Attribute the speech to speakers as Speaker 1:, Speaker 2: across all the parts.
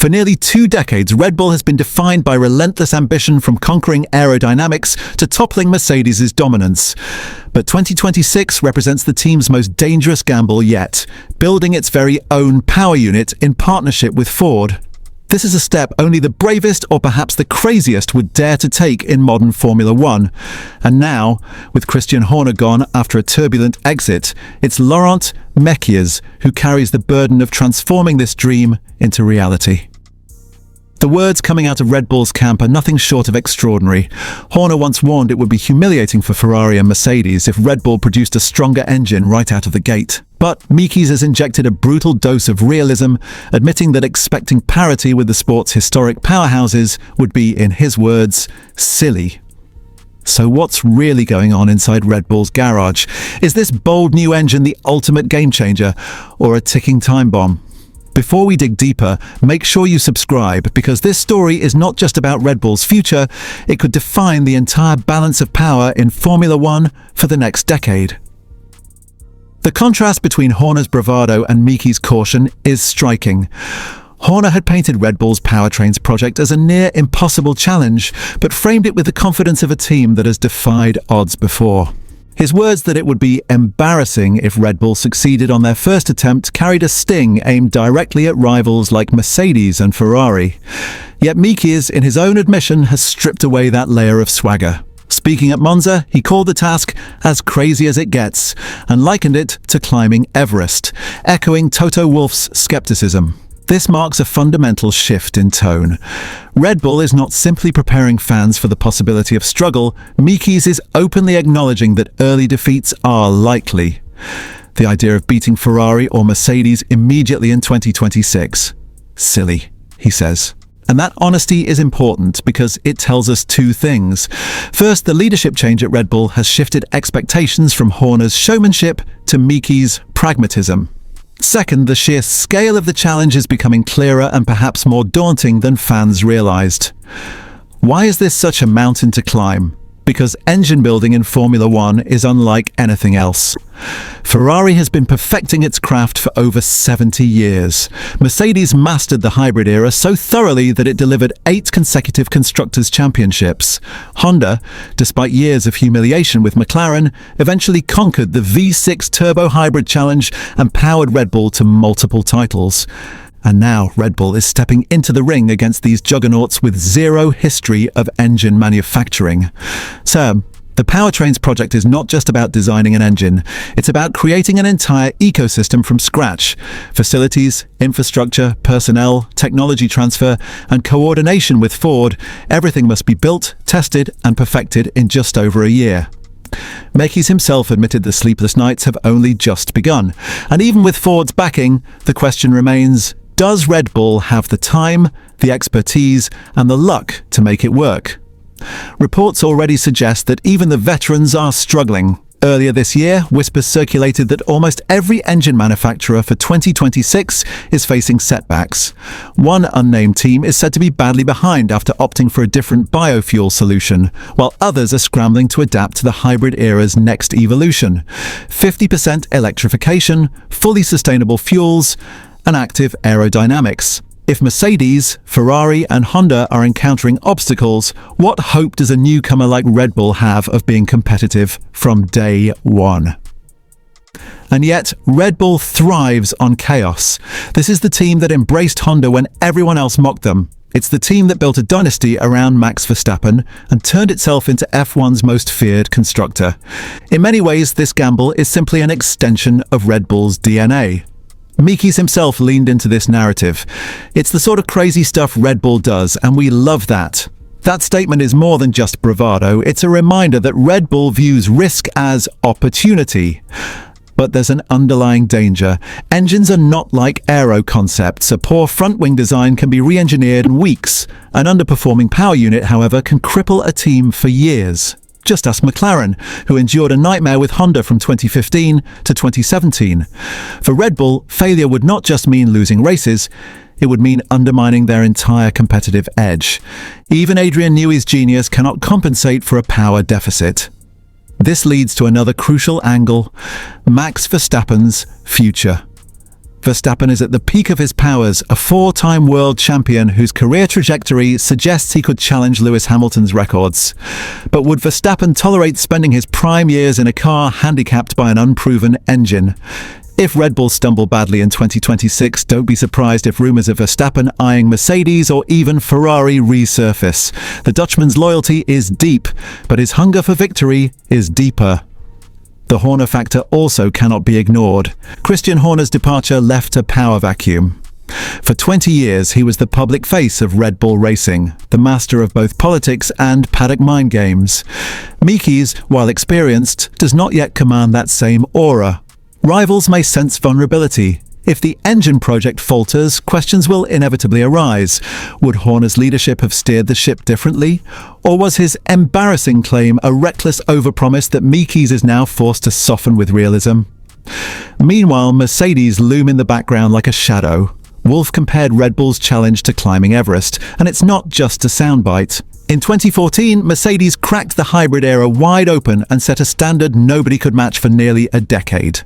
Speaker 1: For nearly 2 decades, Red Bull has been defined by relentless ambition, from conquering aerodynamics to toppling Mercedes' dominance. But 2026 represents the team's most dangerous gamble yet, building its very own power unit in partnership with Ford. This is a step only the bravest, or perhaps the craziest, would dare to take in modern Formula One. And now, with Christian Horner gone after a turbulent exit, it's Laurent Mekies who carries the burden of transforming this dream into reality. The words coming out of Red Bull's camp are nothing short of extraordinary. Horner once warned it would be humiliating for Ferrari and Mercedes if Red Bull produced a stronger engine right out of the gate. But Mekies has injected a brutal dose of realism, admitting that expecting parity with the sport's historic powerhouses would be, in his words, silly. So what's really going on inside Red Bull's garage? Is this bold new engine the ultimate game changer, or a ticking time bomb? Before we dig deeper, make sure you subscribe, because this story is not just about Red Bull's future, it could define the entire balance of power in Formula One for the next decade. The contrast between Horner's bravado and Mekies' caution is striking. Horner had painted Red Bull's powertrains project as a near impossible challenge, but framed it with the confidence of a team that has defied odds before. His words that it would be embarrassing if Red Bull succeeded on their first attempt carried a sting aimed directly at rivals like Mercedes and Ferrari. Yet Mekies, in his own admission, has stripped away that layer of swagger. Speaking at Monza, he called the task as crazy as it gets and likened it to climbing Everest, echoing Toto Wolff's skepticism. This marks a fundamental shift in tone. Red Bull is not simply preparing fans for the possibility of struggle. Mekies is openly acknowledging that early defeats are likely. The idea of beating Ferrari or Mercedes immediately in 2026. Silly, he says. And that honesty is important because it tells us 2 things. First, the leadership change at Red Bull has shifted expectations from Horner's showmanship to Mekies' pragmatism. Second, the sheer scale of the challenge is becoming clearer and perhaps more daunting than fans realized. Why is this such a mountain to climb? Because engine building in Formula One is unlike anything else. Ferrari has been perfecting its craft for over 70 years. Mercedes mastered the hybrid era so thoroughly that it delivered 8 consecutive Constructors' Championships. Honda, despite years of humiliation with McLaren, eventually conquered the V6 turbo hybrid challenge and powered Red Bull to multiple titles. And now Red Bull is stepping into the ring against these juggernauts with zero history of engine manufacturing. So, the Powertrains project is not just about designing an engine, it's about creating an entire ecosystem from scratch. Facilities, infrastructure, personnel, technology transfer, and coordination with Ford, everything must be built, tested, and perfected in just over a year. Mekies himself admitted the sleepless nights have only just begun. And even with Ford's backing, the question remains, does Red Bull have the time, the expertise, and the luck to make it work? Reports already suggest that even the veterans are struggling. Earlier this year, whispers circulated that almost every engine manufacturer for 2026 is facing setbacks. One unnamed team is said to be badly behind after opting for a different biofuel solution, while others are scrambling to adapt to the hybrid era's next evolution: 50% electrification, fully sustainable fuels, and active aerodynamics. If Mercedes, Ferrari, and Honda are encountering obstacles, what hope does a newcomer like Red Bull have of being competitive from day one? And yet, Red Bull thrives on chaos. This is the team that embraced Honda when everyone else mocked them. It's the team that built a dynasty around Max Verstappen and turned itself into F1's most feared constructor. In many ways, this gamble is simply an extension of Red Bull's DNA. Mekies himself leaned into this narrative. It's the sort of crazy stuff Red Bull does, and we love that. That statement is more than just bravado, it's a reminder that Red Bull views risk as opportunity. But there's an underlying danger. Engines are not like aero concepts. A poor front-wing design can be re-engineered in weeks. An underperforming power unit, however, can cripple a team for years. Just ask McLaren, who endured a nightmare with Honda from 2015 to 2017. For Red Bull, failure would not just mean losing races, it would mean undermining their entire competitive edge. Even Adrian Newey's genius cannot compensate for a power deficit. This leads to another crucial angle: Max Verstappen's future. Verstappen is at the peak of his powers, a four-time world champion whose career trajectory suggests he could challenge Lewis Hamilton's records. But would Verstappen tolerate spending his prime years in a car handicapped by an unproven engine? If Red Bull stumble badly in 2026, don't be surprised if rumours of Verstappen eyeing Mercedes or even Ferrari resurface. The Dutchman's loyalty is deep, but his hunger for victory is deeper. The Horner factor also cannot be ignored. Christian Horner's departure left a power vacuum. For 20 years, he was the public face of Red Bull Racing, the master of both politics and paddock mind games. Mekies, while experienced, does not yet command that same aura. Rivals may sense vulnerability. If the engine project falters, questions will inevitably arise. Would Horner's leadership have steered the ship differently? Or was his embarrassing claim a reckless overpromise that Mekies is now forced to soften with realism? Meanwhile, Mercedes loom in the background like a shadow. Wolff compared Red Bull's challenge to climbing Everest, and it's not just a soundbite. In 2014, Mercedes cracked the hybrid era wide open and set a standard nobody could match for nearly a decade.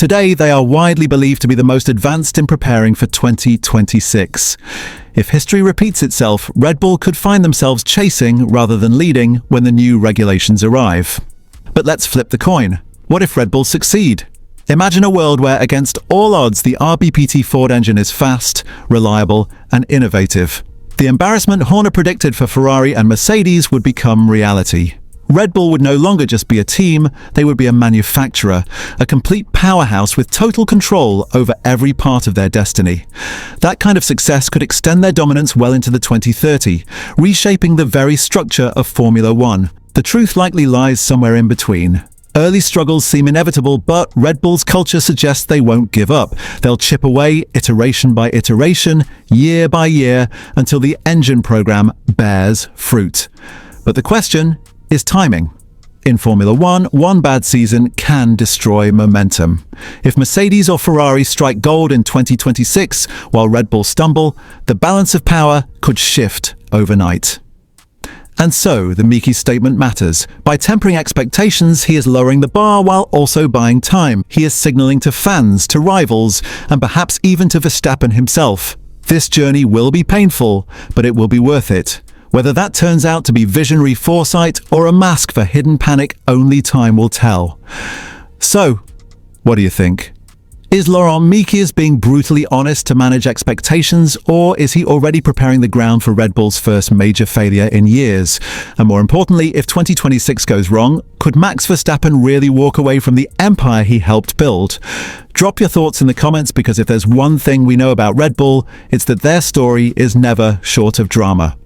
Speaker 1: Today, they are widely believed to be the most advanced in preparing for 2026. If history repeats itself, Red Bull could find themselves chasing rather than leading when the new regulations arrive. But let's flip the coin. What if Red Bull succeed? Imagine a world where, against all odds, the RBPT Ford engine is fast, reliable, and innovative. The embarrassment Horner predicted for Ferrari and Mercedes would become reality. Red Bull would no longer just be a team, they would be a manufacturer, a complete powerhouse with total control over every part of their destiny. That kind of success could extend their dominance well into the 2030s, reshaping the very structure of Formula One. The truth likely lies somewhere in between. Early struggles seem inevitable, but Red Bull's culture suggests they won't give up. They'll chip away, iteration by iteration, year by year, until the engine program bears fruit. But the question is timing. In Formula One, one bad season can destroy momentum. If Mercedes or Ferrari strike gold in 2026 while Red Bull stumble, the balance of power could shift overnight. And so, the Mekies statement matters. By tempering expectations, he is lowering the bar while also buying time. He is signaling to fans, to rivals, and perhaps even to Verstappen himself. This journey will be painful, but it will be worth it. Whether that turns out to be visionary foresight or a mask for hidden panic, only time will tell. So, what do you think? Is Laurent Mekies being brutally honest to manage expectations, or is he already preparing the ground for Red Bull's first major failure in years? And more importantly, if 2026 goes wrong, could Max Verstappen really walk away from the empire he helped build? Drop your thoughts in the comments, because if there's one thing we know about Red Bull, it's that their story is never short of drama.